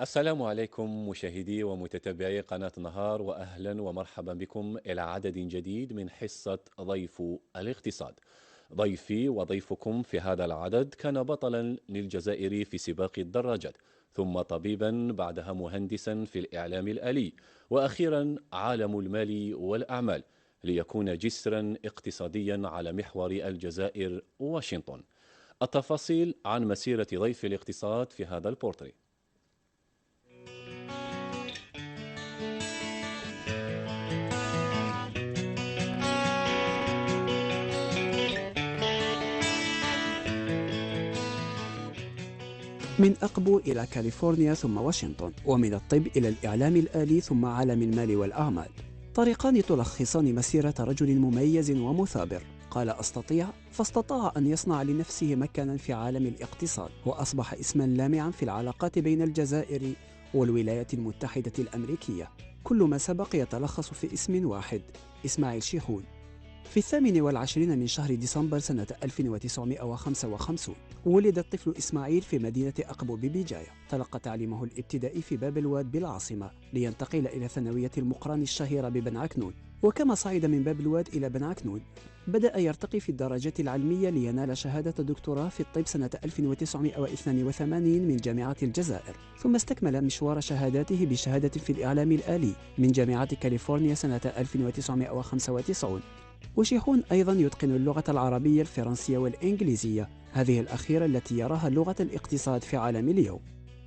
السلام عليكم مشاهدي ومتتبعي قناة نهار، وأهلا ومرحبا بكم إلى عدد جديد من حصة ضيف الاقتصاد. ضيفي وضيفكم في هذا العدد كان بطلا للجزائر في سباق الدراجات، ثم طبيبا، بعدها مهندسا في الإعلام الآلي، وأخيرا عالم المال والأعمال، ليكون جسرا اقتصاديا على محور الجزائر واشنطن. التفاصيل عن مسيرة ضيف الاقتصاد في هذا البورتري. من أقبو إلى كاليفورنيا ثم واشنطن، ومن الطب إلى الإعلام الآلي ثم عالم المال والأعمال. طريقان تلخصان مسيرة رجل مميز ومثابر. قال أستطيع، فاستطاع أن يصنع لنفسه مكانا في عالم الاقتصاد، وأصبح اسما لامعا في العلاقات بين الجزائر والولايات المتحدة الأمريكية. كل ما سبق يتلخص في اسم واحد: إسماعيل شيخون. في 28 من شهر ديسمبر سنة 1955 ولد الطفل إسماعيل في مدينة أقبو ببجاية. تلقى تعليمه الابتدائي في باب الواد بالعاصمة، لينتقل إلى ثانوية المقران الشهيرة ببن عكنون. وكما صعد من باب الواد إلى بن عكنون، بدأ يرتقي في الدرجات العلمية لينال شهادة دكتوراه في الطب سنة 1982 من جامعة الجزائر، ثم استكمل مشوار شهاداته بشهادة في الإعلام الآلي من جامعة كاليفورنيا سنة 1995. وشيخون أيضا يتقن اللغة العربية، الفرنسية والإنجليزية، هذه الأخيرة التي يراها لغة الاقتصاد في عالم اليوم.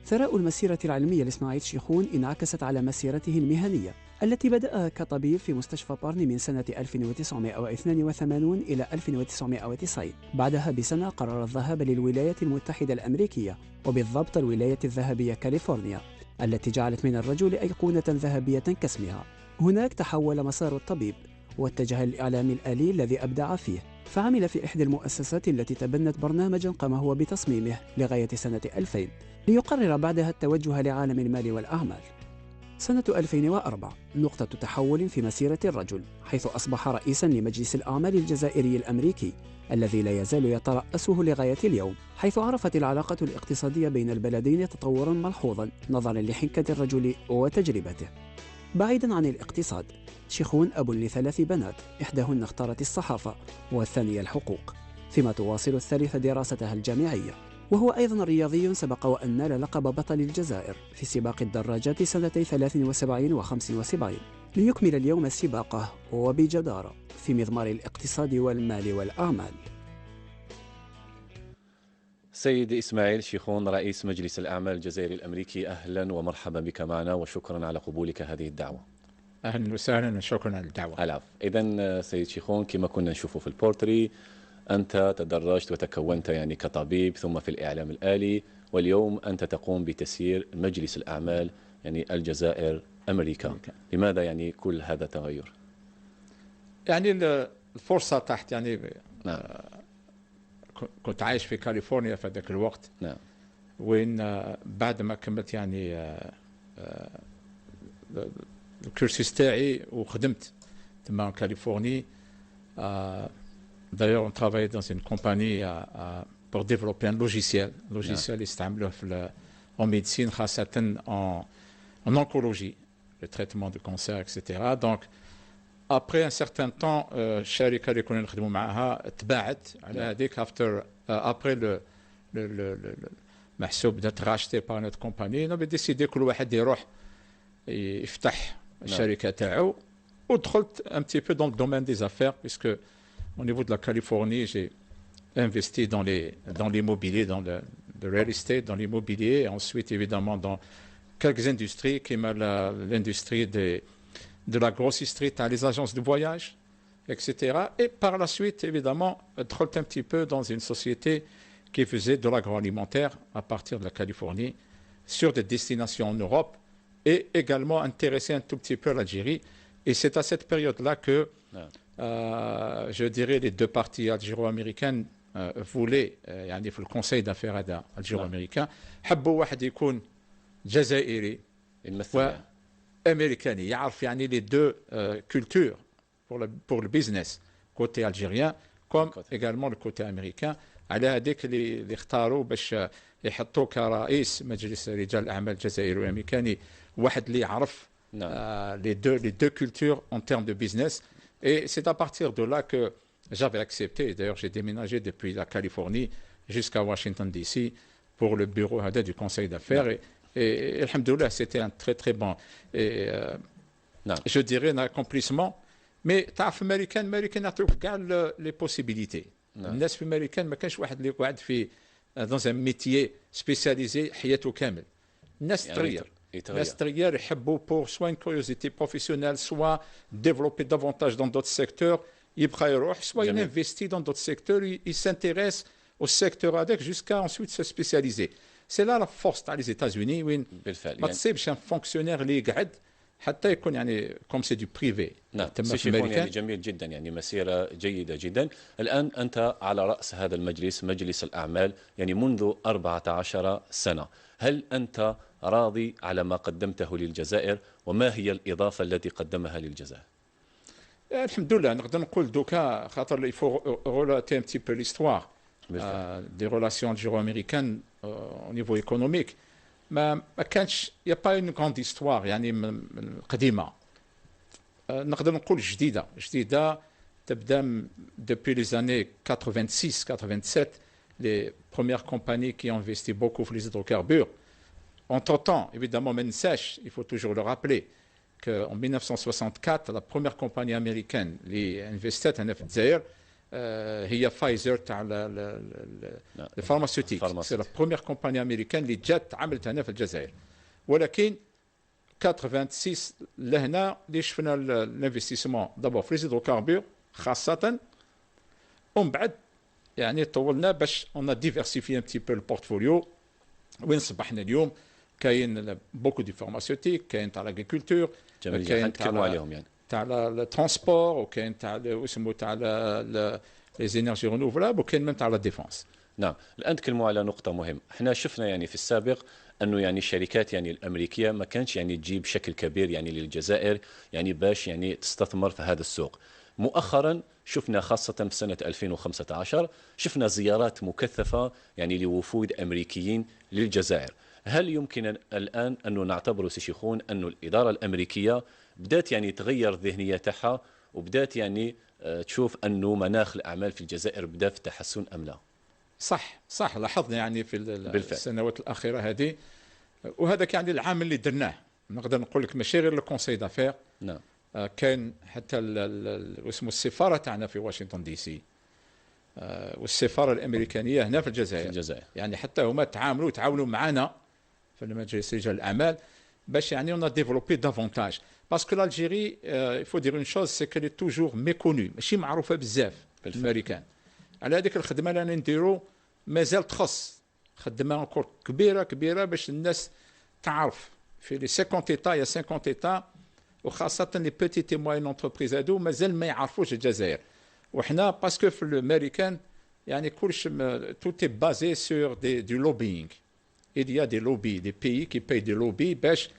ثراء المسيرة العلمية لإسماعيل شيخون انعكست على مسيرته المهنية، التي بدأها كطبيب في مستشفى بارني من سنة 1982 إلى 1990. بعدها بسنة قرر الذهاب للولايات المتحدة الأمريكية، وبالضبط الولاية الذهبية كاليفورنيا، التي جعلت من الرجل أيقونة ذهبية كاسمها. هناك تحول مسار الطبيب واتجه للإعلام الآلي الذي أبدع فيه، فعمل في إحدى المؤسسات التي تبنت برنامجا قام هو بتصميمه لغاية سنة 2000، ليقرر بعدها التوجه لعالم المال والأعمال. سنة 2004 نقطة تحول في مسيرة الرجل، حيث أصبح رئيسا لمجلس الأعمال الجزائري الأمريكي، الذي لا يزال يترأسه لغاية اليوم، حيث عرفت العلاقة الاقتصادية بين البلدين تطورا ملحوظا نظرا لحنكة الرجل وتجربته. بعيدا عن الاقتصاد، شيخون أب لثلاث بنات، إحداهن اختارت الصحافة والثانية الحقوق، فيما تواصل الثالثة دراستها الجامعية. وهو أيضا رياضي، سبق وأن نال لقب بطل الجزائر في سباق الدراجات سنتي 73 و 75، ليكمل اليوم سباقه وبجدارة في مضمار الاقتصاد والمال والأعمال. سيد إسماعيل شيخون، رئيس مجلس الأعمال الجزائري الأمريكي، أهلا ومرحبا بك معنا، وشكرا على قبولك هذه الدعوة. أهلا وسهلا وشكرا على الدعوة. العفو. إذن سيد شيخون، كما كنا نشوفه في البورتري، أنت تدرجت وتكونت يعني كطبيب ثم في الإعلام الآلي، واليوم أنت تقوم بتسيير مجلس الأعمال يعني الجزائر أمريكا. لماذا يعني كل هذا التغير؟ يعني الفرصة تحت يعني نعم. كنت عايش في كاليفورنيا في ذاك الوقت. نعم. وين بعد ما كملت يعني الكورسيس تاعي وخدمت تما كاليفورني. D'ailleurs, on travaillait dans une compagnie pour développer un logiciel. Logiciel يستعملوه en médecine, خاصة en oncologie, le traitement de cancer, etc. Donc, après un certain temps, الشركة اللي كنا نخدموا معها تباعت على هذيك après المحسوب بدات راشتي par notre compagnie. نبي ديسيدي كل واحد يروح يفتح الشركة تاعو، ودخلت un petit peu dans le domaine des affaires puisque au niveau de la Californie, j'ai investi dans l'immobilier, dans le real estate, dans l'immobilier, et ensuite évidemment dans quelques industries, qui est l'industrie de la grossisterie, les agences de voyage, etc. Et par la suite, évidemment, d'entrer un petit peu dans une société qui faisait de l'agroalimentaire à partir de la Californie, sur des destinations en Europe, et également intéressé un tout petit peu à l'Algérie. Et c'est à cette période-là que je dirais les deux parties algéro-américaines voulaient يعني في الكونساي دافير هذا الجيرو-امريكان حبوا واحد يكون جزائري وامريكاني يعرف يعني les deux cultures pour le business côté algérien comme également le côté américain. على هذيك اللي اختاروا باش يحطوا كرئيس مجلس رجال الاعمال الجزائري والامريكاني واحد اللي يعرف les deux cultures en termes de business. Et c'est à partir de là que j'avais accepté. D'ailleurs, j'ai déménagé depuis la Californie jusqu'à Washington, D.C. pour le bureau du conseil d'affaires. Et alhamdoulilah, c'était un très très bon, je dirais, un accomplissement. Mais تعرف américain يعطيوك كاع les possibilités. الناس في américain ما كانش واحد اللي قاعد في dans un métier spécialisé حياته كامل. الناس تغير. الناس تغير يحبوا pour soit une curiosité professionnelle, soit développer davantage dans d'autres secteurs. يبقى يروح soit il investit dans d'autres secteurs, il s'intéresse au secteur هذاك jusqu'à ensuite se spécialiser. C'est là la force تاع les États-Unis وين ما تصيبش un fonctionnaire اللي يقعد حتى يكون يعني كوم سي دو بريفي. نعم يعني جميل جدا، يعني مسيرة جيدة جدا. الآن أنت على رأس هذا المجلس، مجلس الأعمال، يعني منذ 14 سنة. هل أنت راضي على ما قدمته للجزائر، وما هي الإضافة التي قدمها للجزائر؟ الحمد لله نقدر نقول دوكا خاطر il faut relater un petit peu l'histoire des relations algéro-américaines au niveau économique. ما كانش يا با اون غراند هيستوار يعني من قديمه. نقدر نقول جديده تبدا depuis les années 86 87 les premières compagnies qui ont investi beaucoup dans les hydrocarbures. Entre-temps, évidemment, ما ننساش, il faut toujours le rappeler qu'en 1964 la première compagnie américaine اللي انفستت هنا في الجزائر هي فايزر تاع الفارماسيوتيك. سي لا بروميير كومباني امريكان اللي جات عملت هنا في الجزائر. ولكن 86 لهنا اللي شفنا الانفستيسمون دابا في ليزيدروكاربور خاصه، ومن بعد يعني طولنا باش اون ديفيرسيفي ان بتي بو البورتفوليو. وين صبحنا اليوم كاين بوكو دي فارماسيوتيك، كاين تاع لاغريكولتور، كاين تكلموا عليهم يعني تاع الترونسبور، وكاين تاع اسمه تاع لي زينيرجي رينوفلابل، وكاين ميم تاع لا ديفونس. نعم، الان تكلموا على نقطه مهمه. احنا شفنا يعني في السابق انه يعني الشركات يعني الامريكيه ما كانش يعني تجيب بشكل كبير يعني للجزائر يعني باش يعني تستثمر في هذا السوق. مؤخرا شفنا خاصه في سنه 2015 شفنا زيارات مكثفه يعني لوفود امريكيين للجزائر. هل يمكن الان انه نعتبر سي شيخون انه الاداره الامريكيه بدات يعني تغير الذهنيه تاعها وبدات يعني تشوف انه مناخ الاعمال في الجزائر بدا في تحسن ام لا؟ صح لاحظنا يعني في السنوات الاخيره هذه، وهذا يعني العامل اللي درناه. نقدر نقول لك ماشي غير الكونسي دافير، نعم كان حتى اسمه السفاره تاعنا في واشنطن دي سي والسفاره الامريكانيه هنا في الجزائر. يعني حتى هما تعاونوا معنا في المجلس رجال الاعمال باش يعني on a développé davantage parce que l'Algérie il faut dire une chose, c'est qu'elle est toujours méconnue، ماشي معروفه بزاف الامريكان. على هذيك الخدمه اللي نديرو مازال تخص خدمه انكور كبيره باش الناس تعرف في لي 50 ايتا يا 50 ايتا، وخاصه لي بيتيت موين انتربريز هادو مازال ما يعرفوش الجزائر. وحنا باسكو في الامريكان يعني كلش توت اي بازي سور دي لوبينغ. il y a des lobbies, des pays qui payent des lobbies باش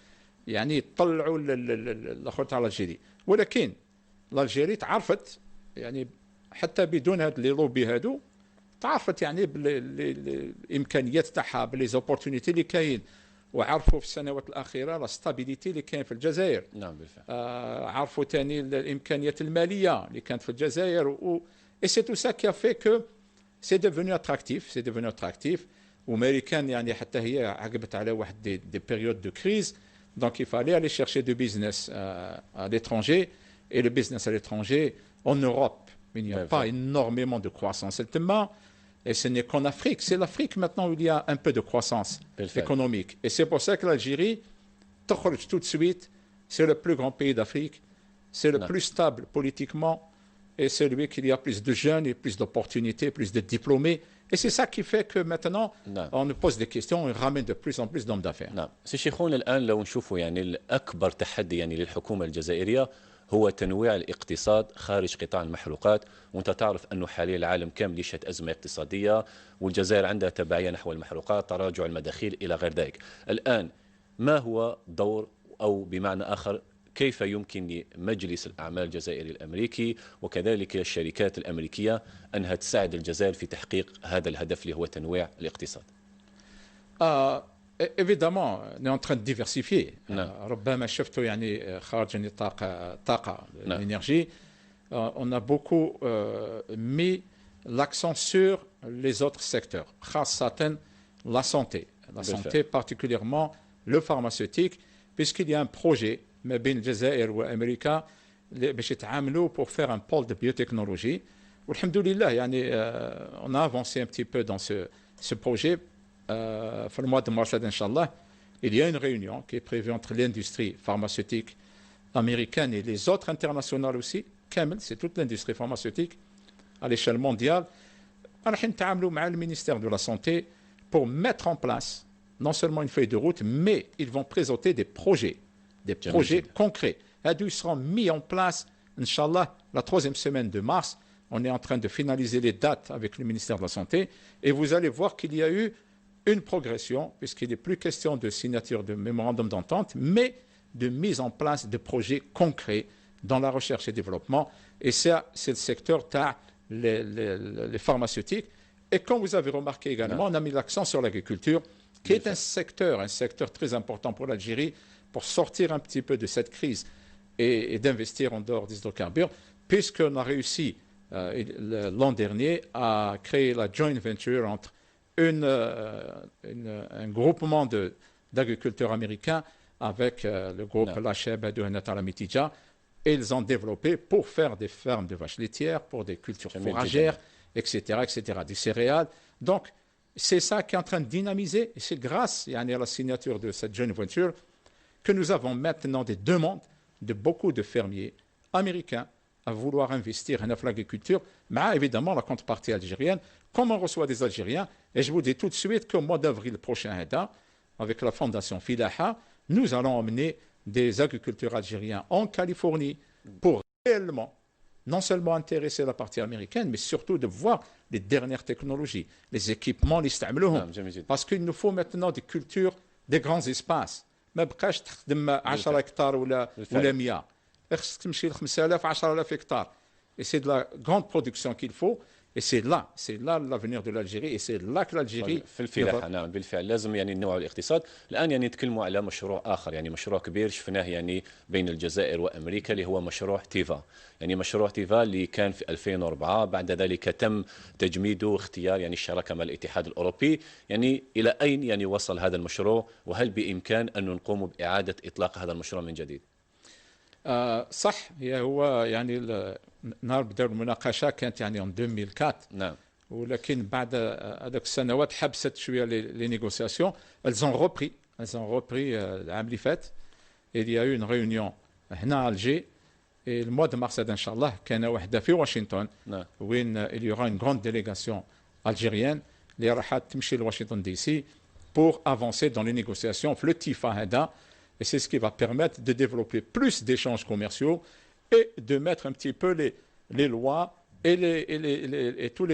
يعني يطلعوا الاخر تاع الجيري. ولكن الجيري تعرفت يعني حتى بدون هاد لي لوبي هادو تعرفت يعني بالامكانيات تاعها بلي زوبورتونيتي اللي كاين، وعرفوا في السنوات الاخيره لا ستابيليتي اللي كاين في الجزائر. نعم بالفعل. عرفوا ثاني الامكانيات الماليه اللي كانت في الجزائر et c'est tout ça qui a fait que c'est devenu attractif. وامريكان يعني حتى هي عقبت على واحد دي بيريود دو كريز، دونك il fallait aller chercher du business à l'étranger, et le business à l'étranger en Europe il n'y a pas énormément de croissance tellement, et ce n'est qu'en Afrique, c'est l'Afrique maintenant où il y a un peu de croissance économique, et c'est pour ça que l'Algérie تخرج tout de suite, c'est le plus grand pays d'Afrique, c'est le plus stable politiquement, et c'est lui qui y a plus de jeunes et plus d'opportunités, plus de diplômés. Et c'est ça qui fait que maintenant on nous pose des questions et on ramène de plus en plus d'hommes d'affaires. نعم سي شيخون، الآن لو نشوفوا يعني الأكبر تحدي يعني للحكومة الجزائرية هو تنويع الاقتصاد خارج قطاع المحروقات، وانت تعرف أنه حاليا العالم كامل يشهد أزمة اقتصادية، والجزائر عندها تبعية نحو المحروقات، تراجع المداخيل إلى غير ذلك. الآن ما هو دور، أو بمعنى آخر كيف يمكن لمجلس الأعمال الجزائري الأمريكي وكذلك الشركات الأمريكية أنها تساعد الجزائر في تحقيق هذا الهدف اللي هو تنويع الاقتصاد؟ Évidemment, on est en train de diversifier. نعم. ربما شفتوا يعني خارج نطاق الطاقة نعم. l'énergie, on a beaucoup mis l'accent sur les autres secteurs, خاصة la santé. La santé, particulièrement le pharmaceutique, puisqu'il y a un projet ما بين الجزائر وأمريكا باش يتعاملوا pour faire un pôle de biotechnologie. والحمد لله يعني on a avancé un petit peu dans ce projet. Fin le mois de mars, Inch'Allah, il y a une réunion qui est prévue entre l'industrie pharmaceutique américaine et les autres internationales aussi. Kamel, c'est toute l'industrie pharmaceutique à l'échelle mondiale. On a le ministère de la Santé pour mettre en place non seulement une feuille de route, mais ils vont présenter des projets concrets. Ils seront mis en place, Inch'Allah, la 3e semaine de mars. On est en train de finaliser les dates avec le ministère de la Santé et vous allez voir qu'il y a eu une progression, puisqu'il n'est plus question de signature de mémorandum d'entente, mais de mise en place de projets concrets dans la recherche et développement. Et ça, c'est le secteur les pharmaceutiques. Et comme vous avez remarqué également, on a mis l'accent sur l'agriculture, qui est un secteur très important pour l'Algérie, pour sortir un petit peu de cette crise et d'investir en dehors des hydrocarbures, puisqu'on a réussi l'an dernier à créer la joint venture entre un groupement d'agriculteurs américains avec le groupe Lacheb de Alamitidia. Et ils ont développé pour faire des fermes de vaches laitières, pour des cultures fourragères, etc., des céréales. Donc, c'est ça qui est en train de dynamiser. Et c'est grâce à la signature de cette joint venture que nous avons maintenant des demandes de beaucoup de fermiers américains à vouloir investir en l'agriculture, mais évidemment la contrepartie algérienne, comme on reçoit des Algériens. Et je vous dis tout de suite qu'au mois d'avril prochain, avec la fondation Filaha, nous allons emmener des agriculteurs algériens en Californie pour réellement, non seulement intéresser la partie américaine, mais surtout de voir les dernières technologies, les équipements, les stamlouhom. Parce qu'il nous faut maintenant des cultures, des grands espaces. ما بقاش تخدم 10 هكتار ولا 100 خصك تمشي ل 5000 10000 hectares. Et c'est de la grande production qu'il faut. Et c'est là l'avenir de l'Algérie. Et c'est là que l'Algérie... في الفلاحة نعم بالفعل لازم يعني نوع الاقتصاد. الآن يعني نتكلموا على مشروع آخر يعني مشروع كبير شفناه يعني بين الجزائر وأمريكا اللي هو مشروع تيفا. يعني مشروع تيفا اللي كان في 2004 بعد ذلك تم تجميده واختيار يعني الشراكة مع الاتحاد الأوروبي. يعني إلى أين يعني وصل هذا المشروع وهل بإمكان أن نقوم بإعادة إطلاق هذا المشروع من جديد؟ صح هو يعني نهار بدأ المناقشة كانت يعني en 2004 نعم. ولكن بعد هذاك السنوات حبست شوية les négociations. Elles ont repris العام اللي فات. Il y a eu une réunion هنا à Alger et le mois de mars إن شاء الله كان واحدة في واشنطن وين il y aura une grande délégation algérienne اللي راح تمشي لواشنطن دي سي pour avancer dans les négociations في الاتفاق هذا. Et c'est ce qui va permettre de développer plus d'échanges commerciaux et de mettre un petit peu les lois et tout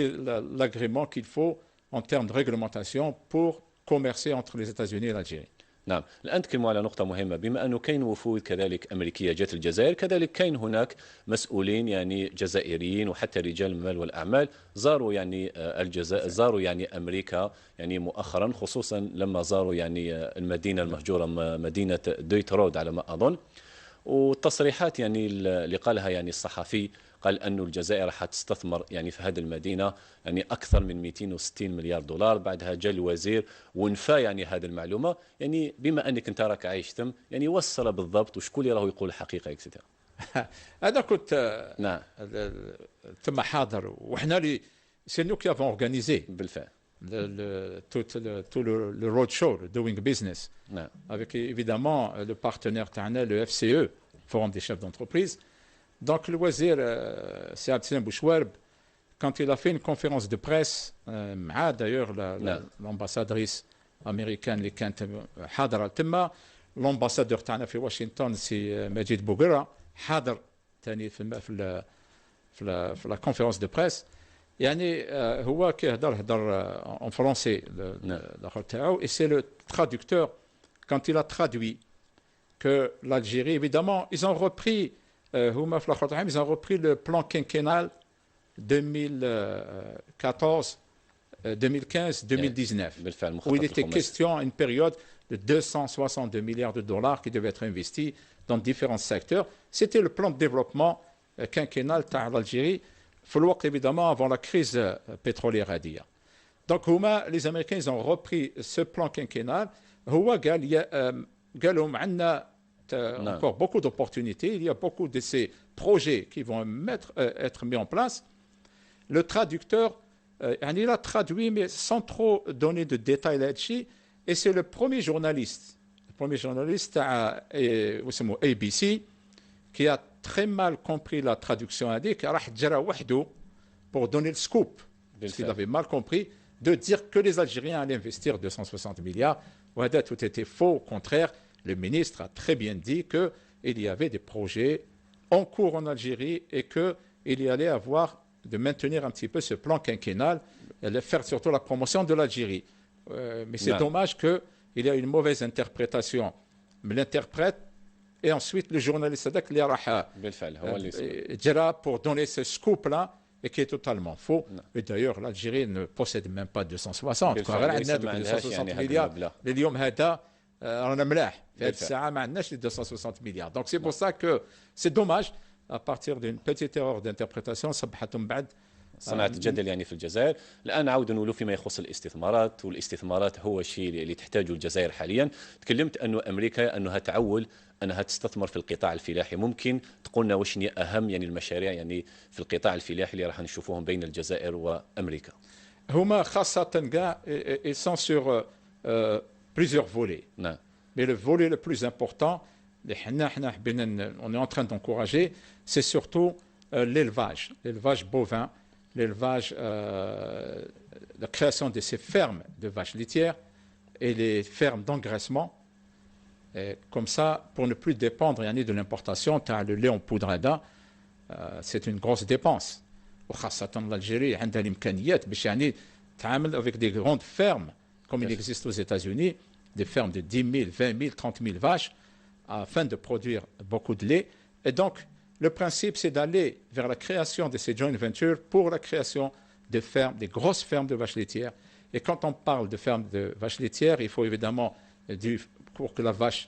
l'agrément qu'il faut en termes de réglementation pour commercer entre les États-Unis et l'Algérie. نعم الآن نتكلموا على نقطة مهمة بما أنه كاين وفود كذلك أمريكية جت الجزائر كذلك كاين هناك مسؤولين يعني جزائريين وحتى رجال المال والأعمال زاروا يعني الجزائر زاروا يعني أمريكا يعني مؤخرا خصوصا لما زاروا يعني المدينة المهجورة مدينة ديترود على ما أظن والتصريحات يعني اللي قالها يعني الصحفي قال أن الجزائر حتستثمر يعني في هذه المدينة يعني أكثر من 260 مليار دولار. بعدها جاء الوزير ونفى يعني هذه المعلومة. يعني بما أنك أنت راك عايش ثم يعني وصل بالضبط وشكون اللي راهو يقول الحقيقة اكسترا. أنا كنت نعم ثم حاضر وإحنا اللي سي نو كي افون اورغانيزي بالفعل tout le road show, le doing business, avec évidemment le partenaire تاعنا le FCE, Forum des chefs d'entreprise. Donc le wazir, c'est Abdeslam Bouchouarb, quand il a fait une conférence de presse, d'ailleurs l'ambassadrice américaine اللي كانت حاضرة تما, l'ambassadeur تاعنا في واشنطن سي مجيد بوغرا حاضر ثاني في la conférence de presse. يعني هو كيهضر en français et c'est le traducteur quand il a traduit que l'Algérie, évidemment, ils ont repris le plan quinquennal 2014, 2015, 2019, où il était question à une période de 262 milliards de dollars qui devaient être investis dans différents secteurs. C'était le plan de développement quinquennal de l'Algérie, évidemment avant la crise pétrolière à dire. Donc les Américains ils ont repris ce plan quinquennal. Il y a encore beaucoup d'opportunités, il y a beaucoup de ces projets qui vont être mis en place. Le traducteur, il a traduit, mais sans trop donner de détails là-dessus. Et c'est le premier journaliste à ABC, qui a très mal compris la traduction indique, pour donner le scoop, parce qu'il avait mal compris, de dire que les Algériens allaient investir 260 milliards. Tout était faux. Au contraire, le ministre a très bien dit qu'il y avait des projets en cours en Algérie et qu'il y allait avoir de maintenir un petit peu ce plan quinquennal et de faire surtout la promotion de l'Algérie. Mais c'est dommage qu'il y a une mauvaise interprétation. Mais l'interprète et ensuite le journaliste pour donner ce scoop-là et qui est totalement faux. Et d'ailleurs, l'Algérie ne possède même pas 260. 260 milliards. اليوم هذا رانا ملاح في هذه الساعة ما عندناش 260 milliards. Donc c'est pour ça que c'est dommage à partir d'une petite erreur d'interprétation صبحت من بعد صناعة الجدل يعني في الجزائر. الآن عاود نقولوا فيما يخص الاستثمارات، والاستثمارات هو الشيء اللي تحتاجه الجزائر حاليا. تكلمت أنه أمريكا أنها تعول أنها تستثمر في القطاع الفلاحي، ممكن تقولنا واش هي أهم يعني المشاريع يعني في القطاع الفلاحي اللي راح نشوفوهم بين الجزائر وأمريكا؟ هما خاصة كاع ils sont sur plusieurs volets. نعم. Mais le volet le plus important, on est en train d'encourager, c'est surtout l'élevage bovin, l'élevage, la création de ces fermes de vaches laitières et les fermes d'engraissement. Comme ça, pour ne plus dépendre de l'importation, le lait en poudre, c'est une grosse dépense. وخاصة l'Algérie عندها الإمكانيات باش تعامل avec des grandes fermes comme il existe aux États-Unis, des fermes de 10 000, 20 000, 30 000 vaches afin de produire beaucoup de lait. Et donc, le principe, c'est d'aller vers la création de ces joint ventures pour la création de fermes, des grosses fermes de vaches laitières. Et quand on parle de fermes de vaches laitières, il faut évidemment, pour que la vache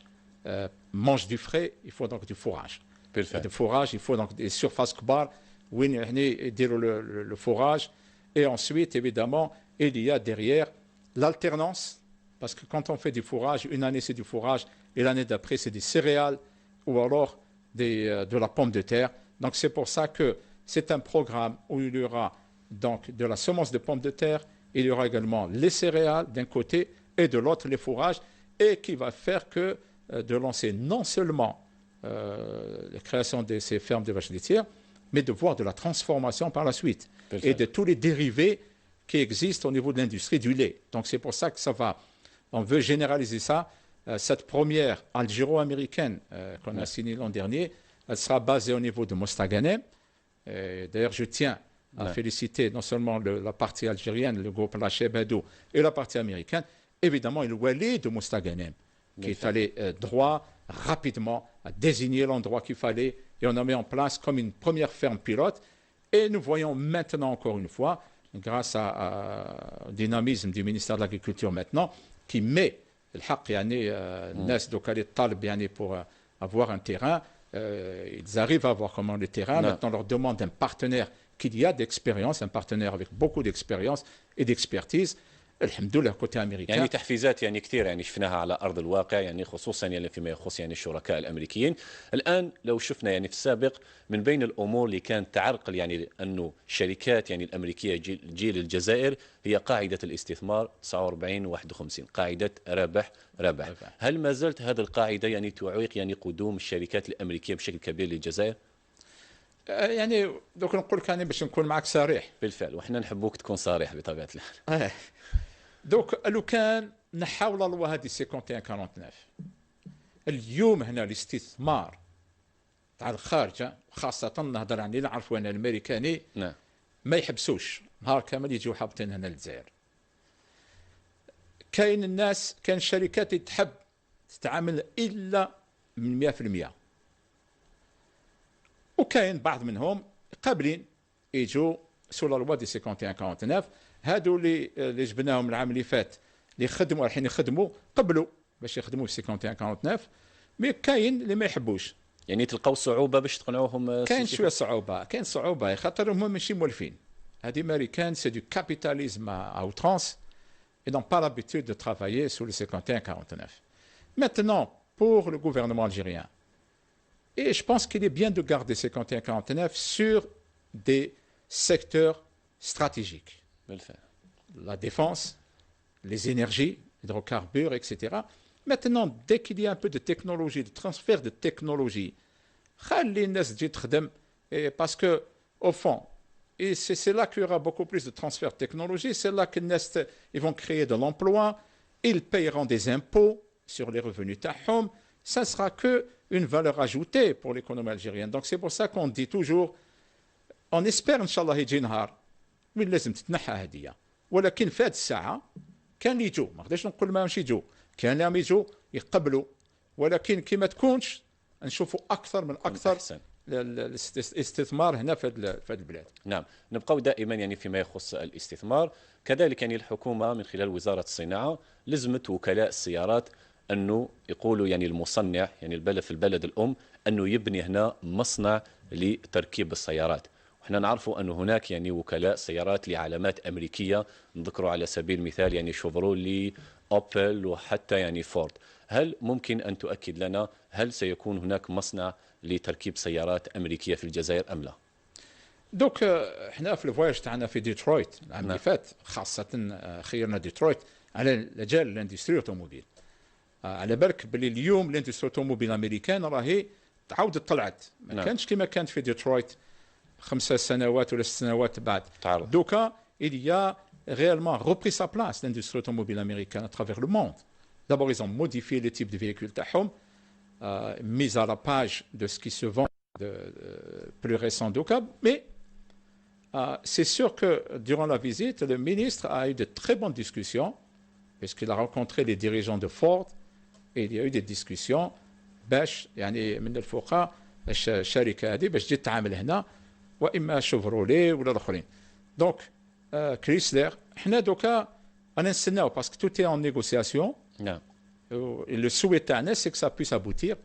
mange du frais, il faut donc du fourrage. Du fourrage, il faut donc des surfaces kbar où il y a le fourrage. Et ensuite, évidemment, il y a derrière l'alternance, parce que quand on fait du fourrage, une année c'est du fourrage et l'année d'après c'est des céréales ou alors de la pomme de terre. Donc c'est pour ça que c'est un programme où il y aura donc de la semence de pomme de terre, il y aura également les céréales d'un côté et de l'autre les fourrages, et qui va faire que de lancer non seulement la création de ces fermes de vaches laitières, mais de voir de la transformation par la suite et de tous les dérivés qui existent au niveau de l'industrie du lait. Donc c'est pour ça que on veut généraliser ça. Cette première algéro-américaine qu'on a signée l'an dernier, elle sera basée au niveau de Mostaganem. D'ailleurs, je tiens à féliciter non seulement la partie algérienne, le groupe Lacheb Hadou, et la partie américaine, évidemment, le Wali de Mostaganem, qui est allé droit, rapidement, à désigner l'endroit qu'il fallait, et on a mis en place comme une première ferme pilote. Et nous voyons maintenant, encore une fois, grâce au dynamisme du ministère de l'Agriculture maintenant, qui met le haq, pour avoir un terrain. Ils arrivent à avoir comment le terrain. Maintenant, on leur demande un partenaire qui a d'expérience, un partenaire avec beaucoup d'expérience et d'expertise. الحمد لله côté américain. يعني تحفيزات يعني كثير يعني شفناها على ارض الواقع يعني خصوصا يعني فيما يخص يعني الشركاء الامريكيين. الان لو شفنا يعني في السابق من بين الامور اللي كانت تعرقل يعني انه الشركات يعني الامريكيه جيل الجزائر هي قاعده الاستثمار 49 51 قاعده ربح. هل ما زالت هذه القاعده يعني تعيق يعني قدوم الشركات الامريكيه بشكل كبير للجزائر؟ يعني دوك نقول لك باش نكون معك صريح. بالفعل واحنا نحبوك تكون صريح بطبيعه الحال. دوك لو كان نحاول الله هذه 51 49 اليوم هنا الاستثمار تاع الخارج خاصه نهضر عن اللي نعرفوا انا الامريكاني ما يحبسوش نهار كامل يجيو حابطين هنا للجزائر. كاين الناس كاين شركات تحب تتعامل الا من 100%. وكاين بعض منهم قابلين يجوا سو لا لوا دي 51-49. هادو اللي جبناهم العام اللي فات اللي خدموا الحين يخدموا قبلوا باش يخدموا في 51-49. مي كاين اللي ما يحبوش، يعني تلقاو صعوبه باش تقنعوهم؟ كاين شويه صعوبه، كاين صعوبه خاطر هما ماشي مولفين. هادي امريكان سي دو كابيتاليزم à outrance et n'ont pas l'habitude de travailler sous le 51-49. Maintenant, pour le gouvernement algérien, et je pense qu'il est bien de garder 51-49 sur des secteurs stratégiques. بالفعل. La défense, les énergies, hydrocarbures, etc. Maintenant, dès qu'il y a un peu de technologie, de transfert de technologie, خلي الناس تجي تخدم parce que au fond, et c'est là qu'il y aura beaucoup plus de transfert de technologie, c'est là que ils vont créer de l'emploi, ils payeront des impôts sur les revenus تاعهم, ça sera que une valeur ajoutée pour l'économie algérienne. Donc c'est pour ça qu'on dit toujours, on espère ان شاء الله يجي نهار وين لازم تتنحى هديه، ولكن في هذه الساعه كان اللي يجوا، ما نقدرش نقول ما مش يجوا، كان اللي يجوا يقبلوا، ولكن كي ما تكونش نشوفوا اكثر من اكثر أحسن. الاستثمار هنا في هذه البلاد. نعم، نبقاو دائما يعني فيما يخص الاستثمار. كذلك يعني الحكومه من خلال وزاره الصناعه لزمت وكلاء السيارات انه يقولوا يعني المصنع يعني البلد في البلد الام انه يبني هنا مصنع لتركيب السيارات. وحنا نعرفوا انه هناك يعني وكلاء سيارات لعلامات امريكيه، نذكروا على سبيل المثال يعني شوفرولي، اوبل، وحتى يعني فورد. هل ممكن ان تؤكد لنا هل سيكون هناك مصنع لتركيب سيارات امريكيه في الجزائر ام لا؟ دوك احنا في الفواياج تاعنا في ديترويت العام اللي فات خاصه خيرنا ديترويت على مجال الاندستري اوتوموبيل. على بالك باللي اليوم الاندستري اوتوموبيل الامريكان راهي تعاودت طلعت، ما كانش كما كانت في ديترويت 5 سنوات ولا 6 سنوات بعد. دوكا il y a réellement repris sa place l'industrie automobile américaine à travers le monde. D'abord ils ont modifié les types de véhicules تاعهم, mis à la page de ce qui se vend plus récent d'Oka, mais c'est sûr que durant la visite, le ministre a eu de très bonnes discussions, puisqu'il a rencontré les dirigeants de Ford, et il y a eu des discussions باش يعني من الفوق الشركة هذه باش تجي تعامل هنا وإما شوفرولي ولا الآخرين. دونك كريسلر حنا دوكا أنا نستناو باسكو توت اي en négociation. نعم. Et le souhait تاعنا c'est que ça puisse aboutir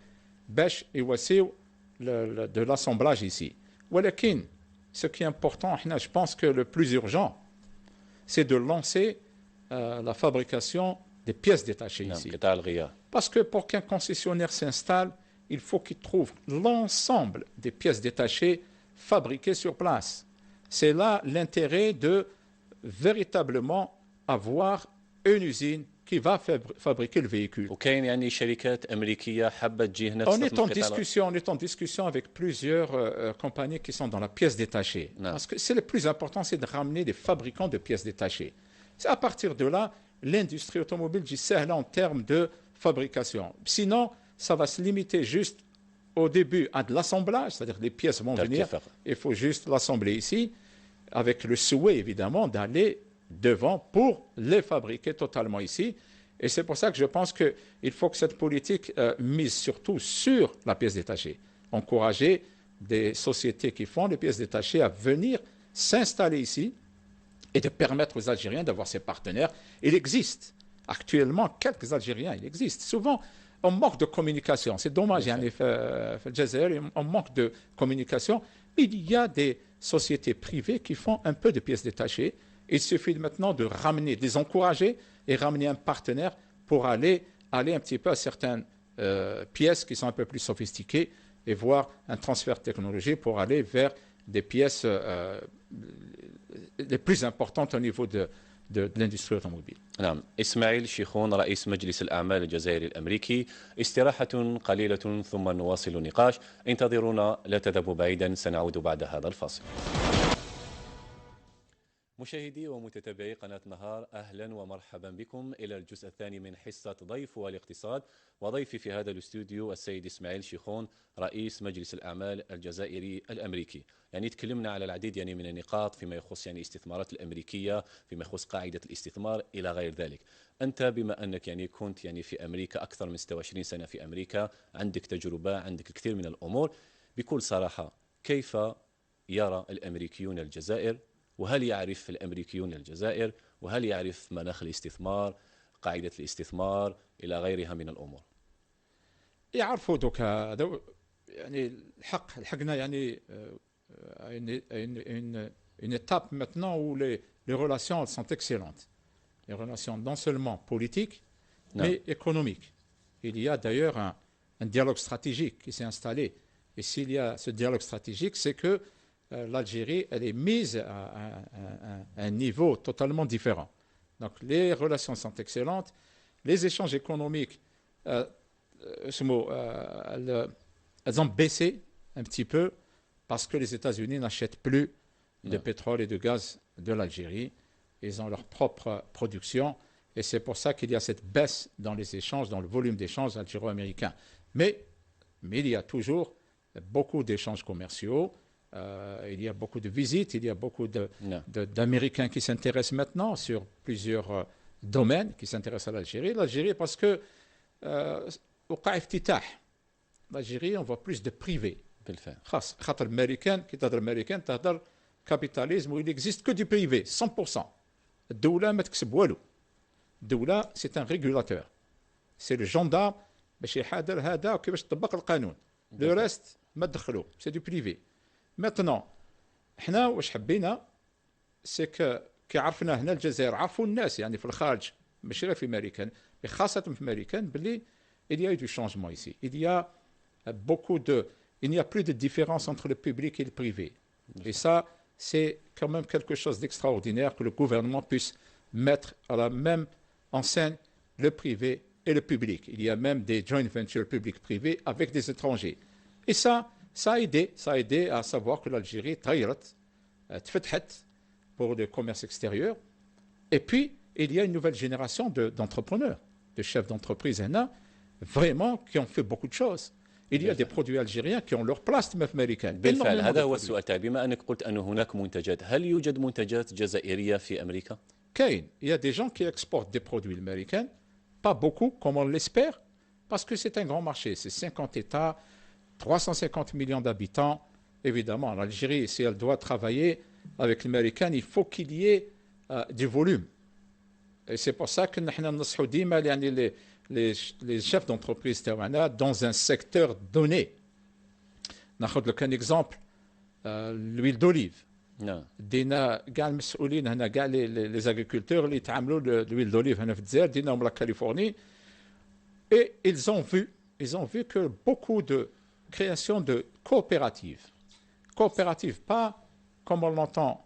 باش يوسيو de l'assemblage ici. ولكن ce qui est important, je pense que le plus urgent, c'est de lancer la fabrication des pièces détachées ici. Parce que pour qu'un concessionnaire s'installe, il faut qu'il trouve l'ensemble des pièces détachées fabriquées sur place. C'est là l'intérêt de véritablement avoir une usine qui va fabriquer le véhicule. وكاين يعني شركات أمريكية حابة تجي هنا on est en discussion avec plusieurs compagnies qui sont dans la pièce détachée. Parce que c'est le plus important, c'est de ramener des fabricants de pièces détachées. C'est à partir de là, l'industrie automobile, je sais, là, en termes de fabrication. Sinon, ça va se limiter juste au début à de l'assemblage, c'est-à-dire les pièces vont venir, il faut juste l'assembler ici, avec le souhait évidemment d'aller devant pour les fabriquer totalement ici. Et c'est pour ça que je pense qu'il faut que cette politique mise surtout sur la pièce détachée. Encourager des sociétés qui font les pièces détachées à venir s'installer ici et de permettre aux Algériens d'avoir ces partenaires. Il existe actuellement quelques Algériens, il existe. Souvent, on manque de communication. C'est dommage, on manque de communication. Il y a des sociétés privées qui font un peu de pièces détachées. Il suffit maintenant de ramener, de les encourager et ramener un partenaire pour aller un petit peu à certaines pièces qui sont un peu plus sophistiquées et voir un transfert de technologie pour aller vers des pièces les plus importantes au niveau de l'industrie automobile. نعم. إسماعيل شيخون رئيس مجلس الأعمال الجزائري الأمريكي. استراحة قليلة ثم نواصل النقاش. انتظرونا لا تذهبوا بعيدا، سنعود بعد هذا الفاصل. مشاهدي ومتتبعي قناة نهار، أهلا ومرحبا بكم إلى الجزء الثاني من حصة ضيف والاقتصاد. وضيفي في هذا الاستوديو السيد إسماعيل شيخون، رئيس مجلس الأعمال الجزائري الأمريكي. يعني تكلمنا على العديد من النقاط فيما يخص استثمارات الأمريكية، فيما يخص قاعدة الاستثمار إلى غير ذلك. أنت بما أنك كنت في أمريكا أكثر من 26 سنة في أمريكا، عندك تجربة، عندك الكثير من الأمور. بكل صراحة، كيف يرى الأمريكيون الجزائر؟ وهل يعرف الأمريكيون الجزائر؟ وهل يعرف مناخ الاستثمار، قاعدة الاستثمار إلى غيرها من الأمور؟ يعرفوا دوكا يعني الحقنا une étape maintenant où les relations sont excellentes. Les relations non seulement politiques, mais économiques. Il y a d'ailleurs un dialogue stratégique qui s'est installé. Et s'il y a ce dialogue stratégique, c'est que l'Algérie, elle est mise à un niveau totalement différent. Donc les relations sont excellentes, les échanges économiques, elles ont baissé un petit peu parce que les États-Unis n'achètent plus de pétrole et de gaz de l'Algérie. Ils ont leur propre production et c'est pour ça qu'il y a cette baisse dans les échanges, dans le volume d'échanges algéro-américains. Mais il y a toujours beaucoup d'échanges commerciaux. Il y a beaucoup de visites, il y a beaucoup d'Américains qui s'intéressent maintenant sur plusieurs domaines, qui s'intéressent à l'Algérie. L'Algérie, parce que l'Algérie, on voit plus de privés. خاطر الامريكان كي تهضر الامريكان تهضر كابيتاليزم ويل اكزيست كو دي بريفي 100%. الدوله ما تكسب والو. الدوله سي ان ريغولاتور. سي لو جوندار باش يحاضر هذا وكيفاش تطبق القانون. لو ريست ما تدخلوه، سي دو بريفي. ماتنون حنا واش حبينا سي كي عرفنا هنا الجزائر، عرفوا الناس في الخارج ماشي غير في امريكان، خاصه في امريكان باللي il y a eu du changement ici. Il y a il n'y a plus de différence entre le public et le privé. Et ça, c'est quand même quelque chose d'extraordinaire que le gouvernement puisse mettre à la même enseigne le privé et le public. Il y a même des joint ventures public-privé avec des étrangers. Et ça a aidé à savoir que l'Algérie تفتحت pour le commerce extérieur. Et puis, il y a une nouvelle génération d'entrepreneurs, de chefs d'entreprise vraiment qui ont fait beaucoup de choses. Il y a des produits algériens qui ont leur place même américaine. بالفعل هذا هو السؤال تاعي. بما أنك قلت أن هناك منتجات، هل يوجد منتجات جزائرية في أمريكا؟ كاين. Il y a des gens qui exportent des produits américains, pas beaucoup comme on l'espère, parce que c'est un grand marché. C'est 50 États, 350 millions d'habitants. Évidemment, l'Algérie, si elle doit travailler avec l'américain, il faut qu'il y ait du volume. Et c'est pour ça que nous ننصحوا ديما les chefs d'entreprise dans un secteur donné. ناخذ لك un exemple, l'huile d'olive. دينا كاع المسؤولين هنا كاع les agriculteurs اللي يتعاملوا l'huile d'olive هنا في الجزائر ديناهم لا كاليفورني. Et ils ont vu que beaucoup de création de coopératives, pas comme on l'entend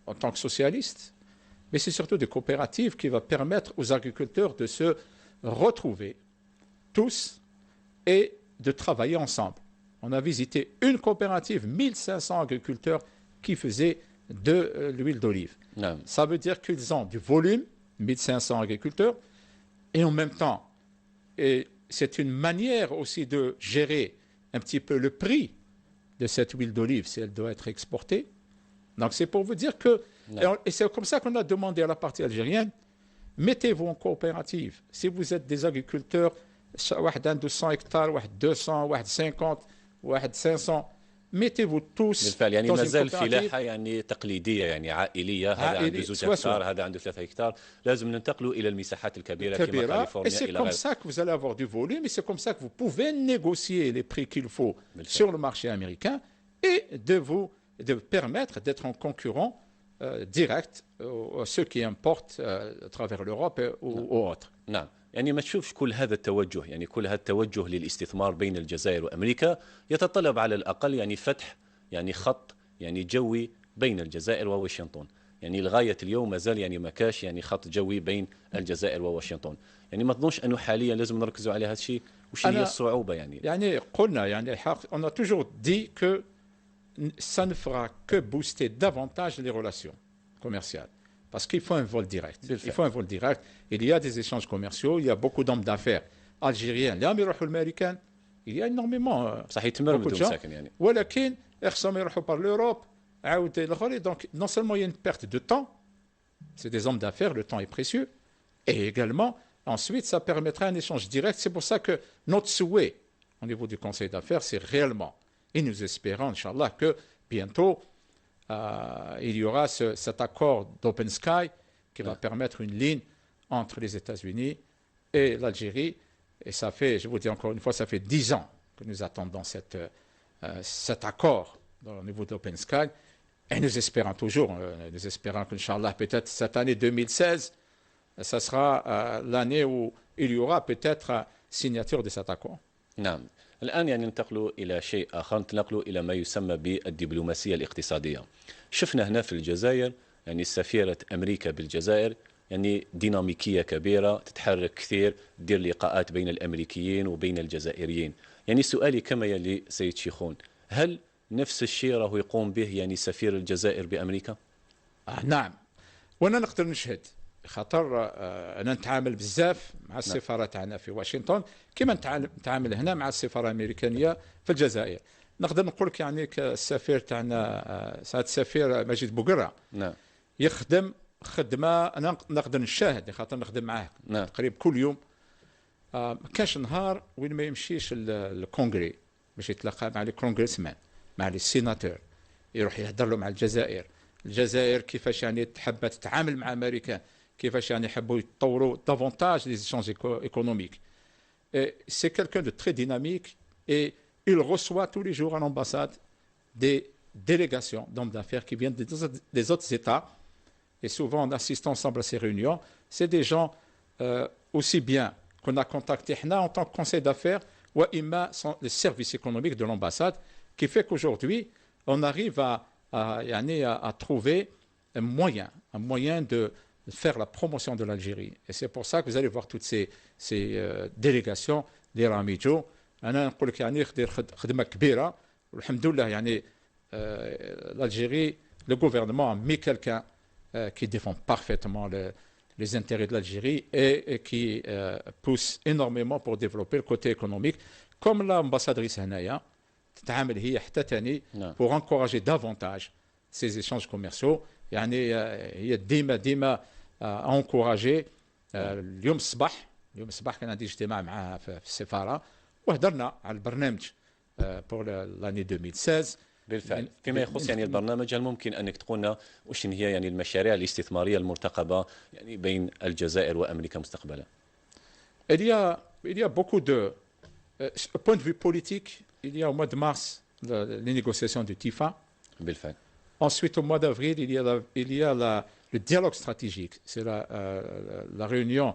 en tant que socialiste, mais c'est surtout des coopératives qui vont permettre aux agriculteurs de se retrouver tous et de travailler ensemble. On a visité une coopérative, 1500 agriculteurs qui faisaient de l'huile d'olive. Ça veut dire qu'ils ont du volume, 1500 agriculteurs, et en même temps, et c'est une manière aussi de gérer un petit peu le prix de cette huile d'olive si elle doit être exportée. Donc c'est pour vous dire que, et c'est comme ça qu'on a demandé à la partie algérienne, mettez-vous en coopérative. Si vous êtes des agriculteurs, واحد عنده 100 hectares, واحد 200, واحد 50, واحد 500, mettez-vous tous بالفعل. مازال فلاحة تقليدية عائلية، هذا عنده 2 هكتار، هذا عنده 3 هكتار. لازم ننتقلوا إلى المساحات الكبيرة كما كاليفورنيا. Et c'est comme ça que vous allez avoir du volume et c'est comme ça que vous pouvez négocier les prix qu'il faut sur le marché américain et de permettre d'être en concurrent direct à ceux qui importent à travers l'Europe ou autres. نعم. ما تشوفش كل هذا التوجه، كل هذا التوجه للاستثمار بين الجزائر وأمريكا يتطلب على الأقل فتح خط جوي بين الجزائر وواشنطن. لغاية اليوم ما زال ما كاش خط جوي بين الجزائر وواشنطن. ما تظنش أنه حاليا لازم نركزوا على هذا الشيء؟ وش هي الصعوبة؟ قلنا on a toujours dit que ça ne fera que booster davantage les relations commerciales. Parce qu'il faut un vol direct. Il faut un vol direct. Il y a des échanges commerciaux, il y a beaucoup d'hommes d'affaires algériens. Il y a énormément beaucoup de gens. ولكن يخصهم يروحوا par l'Europe. Donc, non seulement il y a une perte de temps, c'est des hommes d'affaires, le temps est précieux, et également, ensuite, ça permettra un échange direct. C'est pour ça que notre souhait au niveau du Conseil d'affaires, c'est réellement, et nous espérons, Inch'Allah, que bientôt, il y aura cet accord d'Open Sky qui va permettre une ligne entre les États-Unis et l'Algérie. Et ça fait, je vous dis encore une fois, ça fait 10 ans que nous attendons cet accord au niveau d'Open Sky. Et nous espérons toujours, nous espérons qu'Inch'Allah, peut-être cette année 2016, ça sera l'année où il y aura peut-être signature de cet accord. نعم. الآن يعني ننتقل إلى شيء آخر، ننتقل إلى ما يسمى بالدبلوماسية الاقتصادية. شفنا هنا في الجزائر يعني سفيرة أمريكا بالجزائر يعني ديناميكية كبيرة، تتحرك كثير، تدير لقاءات بين الأمريكيين وبين الجزائريين. يعني سؤالي كما يلي سيد شيخون، هل نفس الشيء راهو يقوم به يعني سفير الجزائر بأمريكا؟ نعم، وانا نقدر نشهد خاطر انا نتعامل بزاف مع السفاره تاعنا في واشنطن كما نتعامل هنا مع السفاره الامريكانيه في الجزائر. نقدر نقول لك يعني السفير تاعنا سعاده السفير مجيد بوقره نعم يخدم خدمه انا نقدر نشاهد خاطر نخدم معاه تقريبا كل يوم. ما كاش نهار وين ما يمشيش الكونغري باش يتلاقى مع الكونغرسمان مع السيناتور، يروح يهضر له مع الجزائر كيفاش يعني تحب تتعامل مع امريكا، كيفاش يعني يحبوا يطوروا davantage les échanges économiques. C'est quelqu'un de très dynamique et il reçoit tous les jours à l'ambassade des délégations d'hommes d'affaires qui viennent des autres États, et souvent en assistant ensemble à ces réunions, c'est des gens aussi bien qu'on a contactés en tant que conseil d'affaires ou IMA sont les services économiques de l'ambassade, qui fait qu'aujourd'hui on arrive à trouver un moyen de faire la promotion de l'Algérie. Et c'est pour ça que vous allez voir toutes ces délégations des Ramijo. أنا نقول لك يعني خدمة كبيرة والحمد لله يعني l'Algérie, le gouvernement a mis quelqu'un qui défend parfaitement les intérêts de l'Algérie et qui pousse énormément pour développer le côté économique, comme l'ambassadrice هنايا تتعامل هي حتى تاني pour encourager davantage ces échanges commerciaux. يعني هي ديما encourager. اليوم الصباح كان عندي اجتماع معها في السفاره وهدرنا على البرنامج pour l'année 2016. بالفعل. فيما يخص يعني البرنامج، هل ممكن انك تقولنا وش هي يعني المشاريع الاستثماريه المرتقبه يعني بين الجزائر وامريكا مستقبلا؟ Il y a beaucoup de point de vue politique. Il y a au mois de mars les négociations du TIFA. بالفعل. Ensuite, au mois d'avril, il y a le dialogue stratégique. C'est la réunion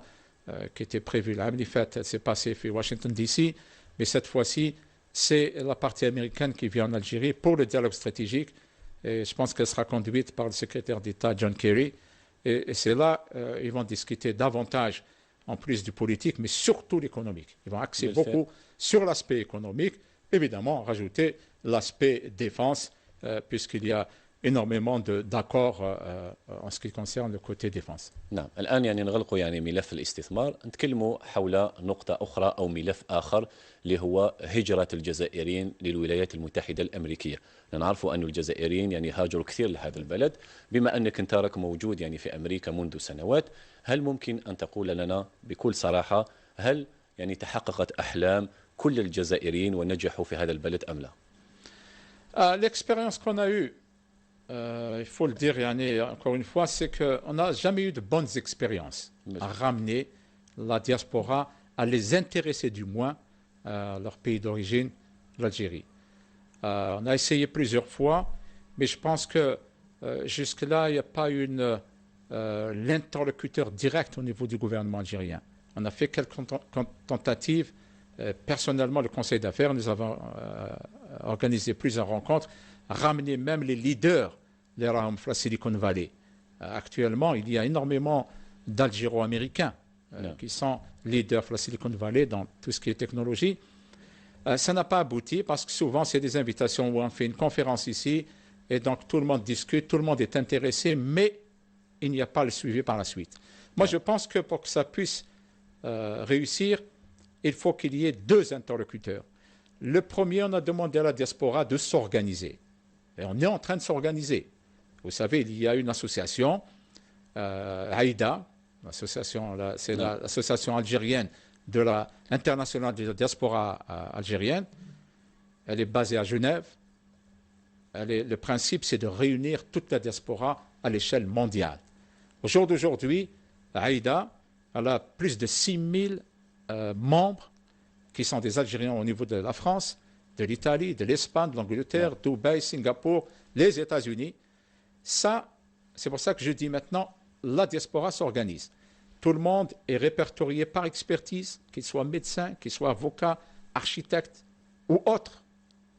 qui était prévue. Elle s'est passée à Washington, D.C. Mais cette fois-ci, c'est la partie américaine qui vient en Algérie pour le dialogue stratégique. Et je pense qu'elle sera conduite par le secrétaire d'État John Kerry. Et c'est là ils vont discuter davantage, en plus du politique, mais surtout l'économique. Ils vont axer beaucoup sur l'aspect économique. Évidemment, rajouter l'aspect défense, puisqu'il y a énormément d'accords en ce qui concerne le côté défense. نعم. الآن يعني نغلقوا يعني ملف الاستثمار، نتكلموا حول نقطة أخرى أو ملف آخر اللي هو هجرة الجزائريين للولايات المتحدة الأمريكية. نعرف أن الجزائريين يعني هاجروا كثير لهذا البلد. بما أنك أنت راك موجود يعني في أمريكا منذ سنوات، هل ممكن أن تقول لنا بكل صراحة هل يعني تحققت أحلام كل الجزائريين ونجحوا في هذا البلد أم لا؟ L'expérience qu'on a eue, il faut le dire, encore une fois, c'est qu'on n'a jamais eu de bonnes expériences à ramener la diaspora, à les intéresser du moins à leur pays d'origine, l'Algérie. On a essayé plusieurs fois, mais je pense que jusque-là, il n'y a pas eu l'interlocuteur direct au niveau du gouvernement algérien. On a fait quelques tentatives. Personnellement, le Conseil d'affaires, nous avons organisé plusieurs rencontres, ramener même les leaders de la Silicon Valley. Actuellement, il y a énormément d'Algéro-américains qui sont leaders de la Silicon Valley dans tout ce qui est technologie. Ça n'a pas abouti parce que souvent, c'est des invitations où on fait une conférence ici et donc tout le monde discute, tout le monde est intéressé, mais il n'y a pas le suivi par la suite. Moi, je pense que pour que ça puisse réussir, il faut qu'il y ait deux interlocuteurs. Le premier, on a demandé à la diaspora de s'organiser. Et on est en train de s'organiser. Vous savez, il y a une association, AIDA, c'est l'association algérienne internationale de la diaspora algérienne. Elle est basée à Genève. Le principe, c'est de réunir toute la diaspora à l'échelle mondiale. Au jour d'aujourd'hui, AIDA, elle a plus de 6000 membres qui sont des Algériens au niveau de la France, de l'Italie, de l'Espagne, de l'Angleterre, Dubaï, Singapour, les États-Unis. Ça, c'est pour ça que je dis maintenant, la diaspora s'organise. Tout le monde est répertorié par expertise, qu'il soit médecin, qu'il soit avocat, architecte ou autre,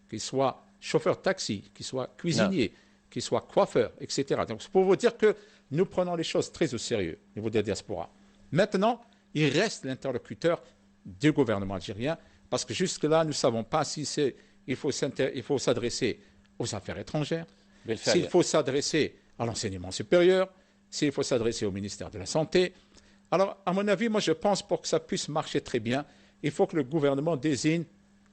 qu'il soit chauffeur de taxi, qu'il soit cuisinier, qu'il soit coiffeur, etc. Donc, c'est pour vous dire que nous prenons les choses très au sérieux au niveau de la diaspora. Maintenant, il reste l'interlocuteur du gouvernement algérien, parce que jusque-là, nous ne savons pas si il faut s'adresser aux affaires étrangères, s'il faut s'adresser à l'enseignement supérieur, s'il faut s'adresser au ministère de la Santé. Alors, à mon avis, moi, je pense pour que ça puisse marcher très bien, il faut que le gouvernement désigne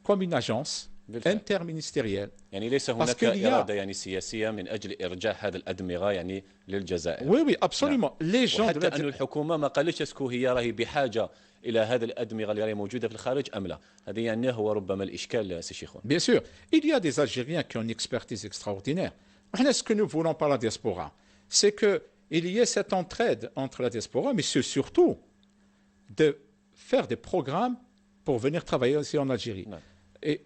comme une agence interministérielle. يعني ليس هناك إرادة يعني سياسية من أجل إرجاع هذه الأدمغة يعني للجزائر. Oui, absolument. Les gens وحتى أن الحكومة ما قالتش اسكو هي راهي بحاجة إلى هذه الأدمغة اللي راهي موجودة في الخارج أم لا. هذه يعني هو ربما الإشكال سي شيخون. Bien sûr, il y a des Algériens qui ont une expertise extraordinaire. Ce que nous voulons par la diaspora, c'est qu'il y ait cette entraide entre la diaspora, mais c'est surtout de faire des programmes pour venir travailler aussi en Algérie. Et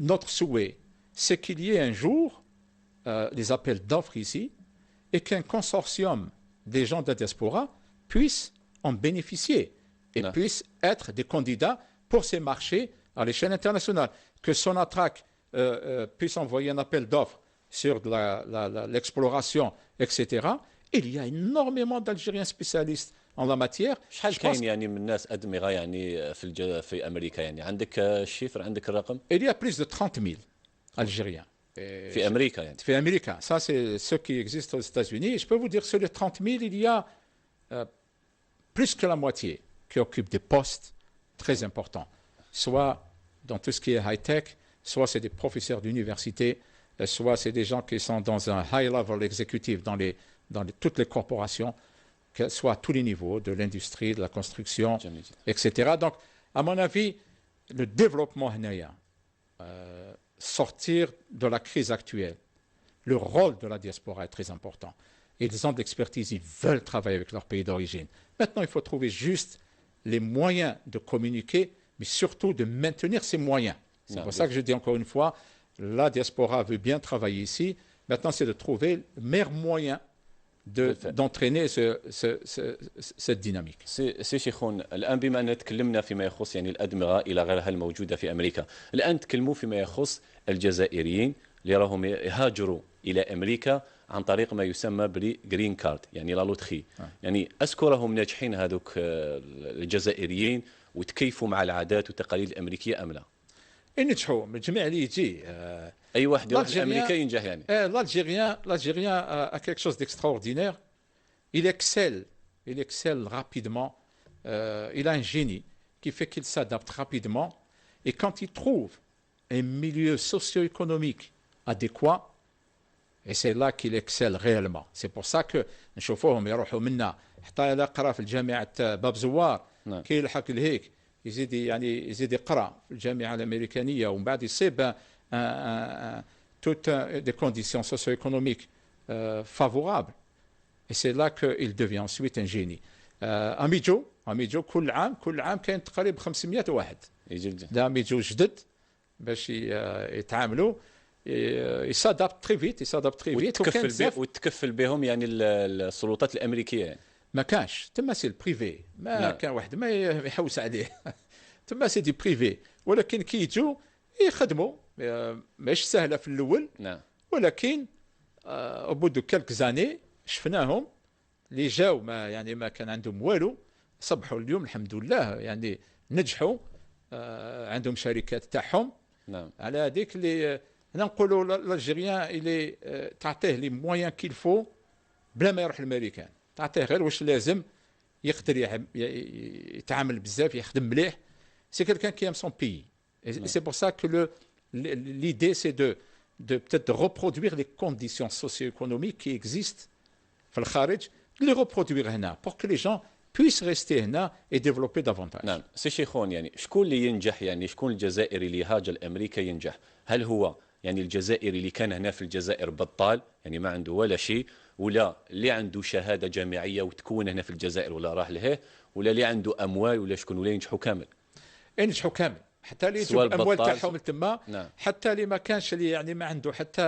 notre souhait, c'est qu'il y ait un jour des appels d'offres ici et qu'un consortium des gens de la diaspora puisse en bénéficier et puisse être des candidats pour ces marchés à l'échelle internationale. Que Sonatrach puisse envoyer un appel d'offres sur l'exploration, etc. Il y a énormément d'Algériens spécialistes en la matière. شحال كاين يعني من الناس أدمغة يعني في أمريكا يعني عندك الشيفر عندك الرقم؟ Il y a plus de 30 000 Algériens. في أمريكا يعني. في أمريكا. Ça c'est ceux qui existent aux États-Unis. Je peux vous dire sur les 30 000, il y a plus que la moitié qui occupent des postes très importants, soit dans tout ce qui est high-tech, soit c'est des professeurs d'université, soit c'est des gens qui sont dans un high-level exécutif dans toutes les corporations, que soit à tous les niveaux, de l'industrie, de la construction, etc. Donc, à mon avis, le développement sortir de la crise actuelle, le rôle de la diaspora est très important. Ils ont de l'expertise, ils veulent travailler avec leur pays d'origine. Maintenant, il faut trouver juste les moyens de communiquer, mais surtout de maintenir ces moyens. C'est pour ça que je dis encore une fois, la diaspora veut bien travailler ici. Maintenant, c'est de trouver le meilleur moyen d'entraîner cette dynamique. سي شيخون الآن بما أن تكلمنا فيما يخص يعني الأدمغة إلى غيرها الموجودة في أمريكا، الآن تكلموا فيما يخص الجزائريين اللي راهم يهاجروا إلى أمريكا عن طريق ما يسمى بالجرين كارد يعني لا لوتخي. يعني أذكر راهم ناجحين هذوك الجزائريين وتكيفوا مع العادات والتقاليد الأمريكية أم لا؟ ينجحوا من الجميع اللي يجي أي واحد يروح لأمريكا ينجح يعني. L'Algérien a quelque chose d'extraordinaire. Il excelle rapidement. Il a un génie qui fait qu'il s'adapte rapidement. Et quand il trouve un milieu socio-économique adéquat, et c'est là qu'il excelle réellement. C'est pour ça que نشوفوهم يروحوا منا حتى إلى قرا في الجامعة باب زوار كي يلحق لهيك يزيد يقرا في الجامعة الأمريكانية ومن بعد يصيب toutes des conditions socio-économiques favorables. Et c'est là qu'il devient ensuite un génie. أميجو كل عام كاين تقريبا 500 واحد. دا أميجو جدد باش يتعاملوا. Il s'adapte très vite. وتكفل بهم يعني السلطات الأمريكية يعني. ما كانش تما سي البريفي ما كان واحد ما يحوس عليه تما سي دي بريفي ولكن كي يجوا يخدموا ماشي سهله في الاول ولكن او بو دو كالك زاني شفناهم اللي جاو ما كان عندهم والو صبحوا اليوم الحمد لله يعني نجحوا عندهم شركات تاعهم. نعم. على هذيك اللي هنا نقولوا الالجيريان اللي تعطيه لي مويان كيل فو بلا ما يروح للامريكان، تعطيه غير واش لازم يقدر يتعامل بزاف، يخدم مليح. سي كيلكان كي ام سون بيي. سي بور سا كو l'idée c'est de peut-être de reproduire les conditions socio-économiques qui existent في الخارج، de les reproduire هنا pour que les gens puissent rester هنا et développer davantage. نعم سي شيخون، يعني شكون اللي ينجح؟ يعني شكون الجزائري اللي هاجر لامريكا ينجح؟ هل هو يعني الجزائري اللي كان هنا في الجزائر بطال يعني ما عنده ولا شيء، ولا اللي عنده شهاده جامعيه وتكون هنا في الجزائر ولا راح لهيه، ولا اللي عنده اموال، ولا شكون ولا ينجحوا كامل؟ ينجحوا كامل، حتى اللي يجيب الاموال تاعهم تما. نعم. حتى اللي ما كانش اللي يعني ما عنده حتى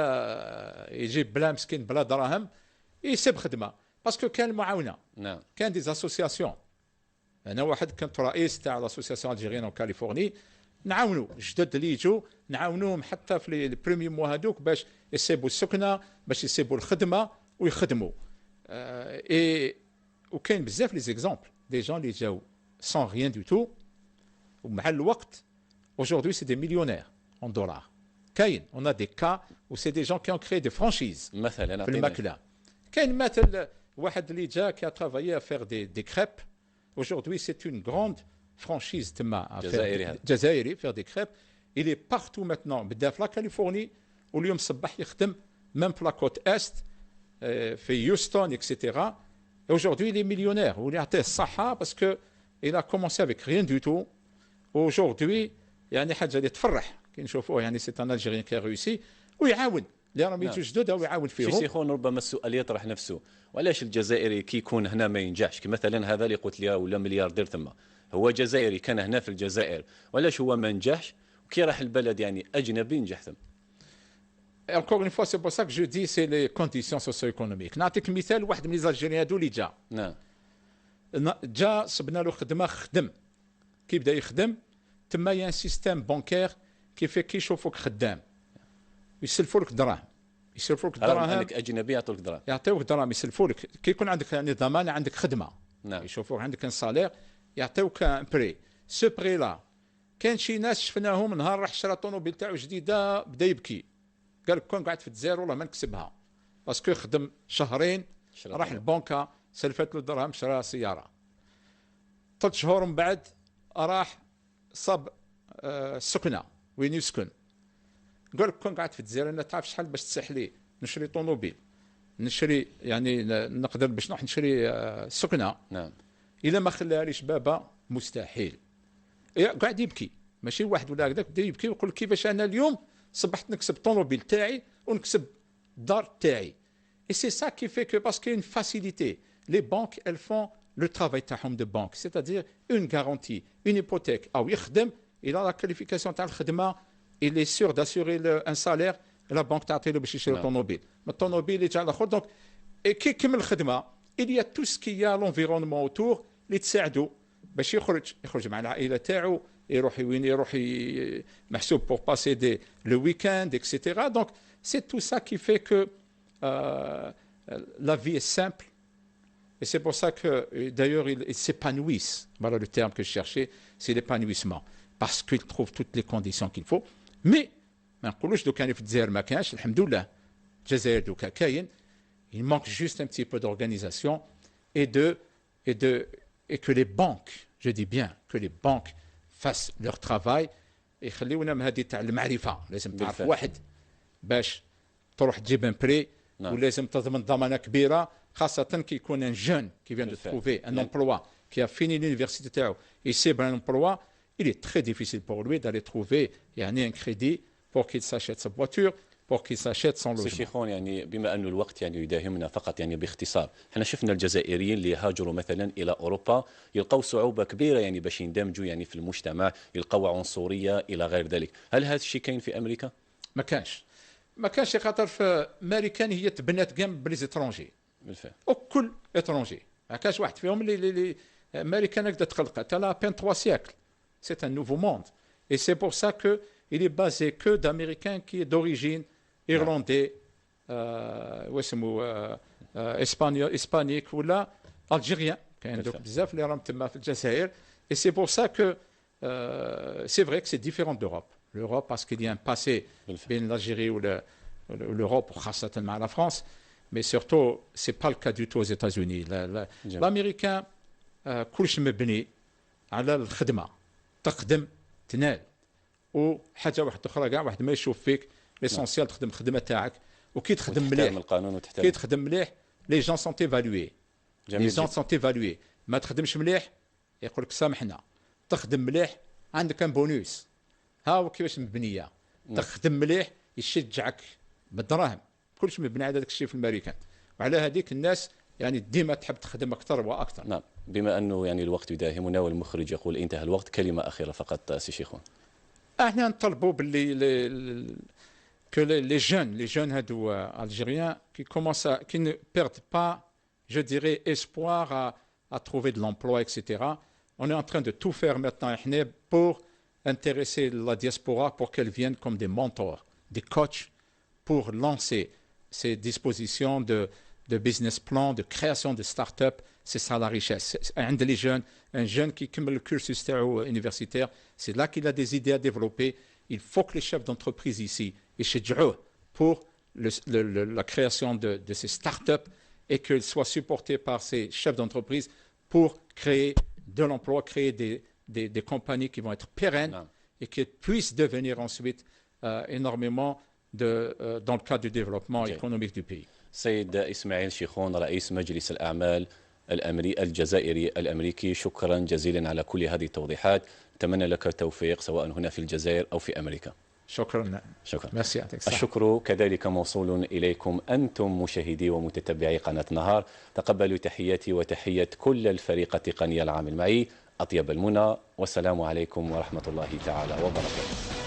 يجيب بلا مسكين بلا دراهم يسيب خدمه باسكو كان المعاونه. نعم. كان دي اسوسياسيون. انا واحد كنت رئيس تاع لاسوسياسيون الجيريان او كاليفورني، نعاونوا الجدد اللي يجوا نعاونوهم حتى في لي بريمي موا هذوك باش يسيبوا السكنه، باش يسيبوا الخدمه ويخدموا. اي وكاين بزاف لي زيكزامبل دي جون اللي جاو سون ريان دو تو، ومع الوقت aujourd'hui c'est des millionnaires en dollars. كاين on a des cas où c'est des gens qui ont créé des franchises مثلا في الماكله. كاين مثل واحد اللي جا qui a travaillé à faire des crêpes. Aujourd'hui c'est une grande franchise تما جزائري faire des crêpes. Il est partout maintenant. بدا في لا كاليفورني واليوم صباح يخدم même في لا كوت است في يوستون etc. Aujourd'hui il est millionnaire واللي يعطيه الصحه parce que il a commencé avec rien du tout. Aujourd'hui يعني حاجه اللي تفرح كي نشوفوه، يعني سي ان الجيريان كي ريوسي ويعاون اللي راهم يجوا جدد ويعاون فيهم. شي يخون ربما السؤال يطرح نفسه، وعلاش الجزائري كي يكون هنا ما ينجحش؟ كي مثلا هذا اللي قلت لي ولا ملياردير ثم هو جزائري كان هنا في الجزائر، وعلاش هو ما نجحش وكي راح البلد يعني اجنبي ينجح ثم؟ encore une fois c'est pour ça que je dis c'est les conditions socio-économiques. نعطيك مثال، واحد من الجزائريين هذو اللي جا. نعم. جا صبنا له خدمه، خدم كي بدا يخدم تما يا سيستيم بانكير كيف يشوفوك خدام يسلفوا لك دراهم، يسلفوا لك دراهم. عندك اجنبي يعطوك دراهم، يعطيوك دراهم يسلفوا لك كي يكون عندك يعني ضمانه عندك خدمه. نعم. يشوفوك عندك ان سالير يعطيوك ان بري. سو بري لا كان شي ناس شفناهم نهار راح شرا طوموبيل تاعو جديده بدا يبكي، قال لك كون قعدت في الجزائر والله ما نكسبها باسكو خدم شهرين راح البنكه سلفت له الدراهم شرا سياره. 3 شهور من بعد راح صاب السكنه وين يسكن، قال لك كون قعدت في الجزائر انا تعرف شحال باش تسح لي نشري طوموبيل، نشري يعني نقدر باش نروح نشري سكنه. نعم. الا ما خلاها ليش بابا مستحيل. قاعد يبكي ماشي واحد ولا هكذاك، بدا يبكي ويقول كيفاش انا اليوم صبحت نكسب طوموبيل تاعي ونكسب الدار تاعي. اي سي سا كي في كو باسكو اون فاسيليتي لي بانك ال فون لو ترافاي تاعهم دو بانك، سيتادير اون غارونتي اون هيبوتيك او يخدم الى لا كاليفيكاسيون تاع الخدمه il est sûr d'assurer un salaire la banque تعطي له باش يشري الطوموبيل. ما الطوموبيل يجي على الاخر دونك كي يكمل الخدمه il y a tout ce qu'il y a l'environnement autour اللي تساعدوا باش يخرج مع العائله تاعو، يروح وين يروح محسوب pour passer le week-end etc. donc c'est tout ça qui fait que la vie est simple. Et c'est pour ça que, d'ailleurs, ils s'épanouissent. Voilà le terme que je cherchais, c'est l'épanouissement. Parce qu'ils trouvent toutes les conditions qu'il faut. Mais, ما نقولوش دوكا في الجزائر ما كانش، الحمد لله الجزائر دوكا كاين. Il manque juste un petit peu d'organisation et que les banques, je dis bien, que les banques fassent leur travail. يخليونا من هذه تاع المعرفة، لازم تعرف واحد باش تروح تجيب ان بري، ولازم تضمن ضمانة كبيرة. خاصة كي يكون un jeune qui vient de trouver un emploi, qui a fini l'université تاعو يسيب un emploi, il est très difficile pour lui d'aller trouver un crédit pour qu'il s'achète sa voiture, pour qu'il s'achète son logement. شيخون يعني بما أن الوقت يعني يداهمنا فقط يعني باختصار، احنا شفنا الجزائريين اللي هاجروا مثلا إلى أوروبا يلقوا صعوبة كبيرة يعني باش يندمجوا يعني في المجتمع، يلقوا عنصرية إلى غير ذلك. هل هذا الشيء كاين في أمريكا؟ ما كانش خاطر في أمريكان هي تبنات كاع بليزيترونجي بالفعل، وكل اترونجي ما كاش واحد فيهم اللي امريكان هكذا تخلق حتى لا بين 3 siècles. C'est un nouveau monde et c'est pour ça que il est basé que d'américains qui est d'origine irlandais واسمو اسبانيول اسبانيك ولا الجيريان. كاين دوك بزاف اللي راهم تما في الجزائر. et c'est pour ça que c'est vrai que c'est différent d'Europe. L'Europe, parce qu'il y a un passé بين l'Algérie ou l'Europe, خاصة مع la France, mais surtout, ce n'est pas le cas du tout aux États-Unis. L'Américain, كلش مبني على الخدمة، تخدم تنال، وحاجة واحدة أخرى كاع واحد ما يشوف فيك، l'essentiel تخدم الخدمة تاعك، وكي تخدم مليح، كي تخدم مليح، les gens sont évalués. Les gens sont évalués. ما تخدمش مليح يقول لك سامحنا، تخدم مليح عندك ان بونوس. ها هو كيفاش مبنيه، تخدم مليح يشجعك بالدراهم، كلش مبني على هذاك الشيء في الامريكان، وعلى هذيك الناس يعني ديما تحب تخدم اكثر واكثر. نعم، بما انه يعني الوقت يداهمنا والمخرج يقول انتهى الوقت، كلمه اخيره فقط سي شيخون. احنا نطلبوا باللي que les jeunes algériens qui ne perdent pas, je dirais, espoir à trouver de l'emploi, etc. On est en train de tout faire maintenant pour intéresser la diaspora pour qu'elle vienne comme des mentors, des coachs pour lancer ces dispositions de business plan, de création de start-up. C'est ça la richesse. Un jeune qui commence le cursus universitaire, c'est là qu'il a des idées à développer. Il faut que les chefs d'entreprise ici يشجعوه pour la création de ces start-up et qu'ils soient supportés par ces chefs d'entreprise pour créer de l'emploi, créer des compagnies qui vont être pérennes et qui puissent devenir ensuite énormément dans le cadre du développement économique du pays. سيد إسماعيل شيخون رئيس مجلس الأعمال الجزائري الأمريكي، شكرا جزيلا على كل هذه التوضيحات، أتمنى لك التوفيق سواء هنا في الجزائر أو في أمريكا. شكرا. ميرسي. الشكر كذلك موصول إليكم أنتم مشاهدي ومتتبعي قناة نهار. تقبلوا تحياتي وتحية كل الفريق التقني العامل معي، أطيب المنى، والسلام عليكم ورحمة الله تعالى وبركاته.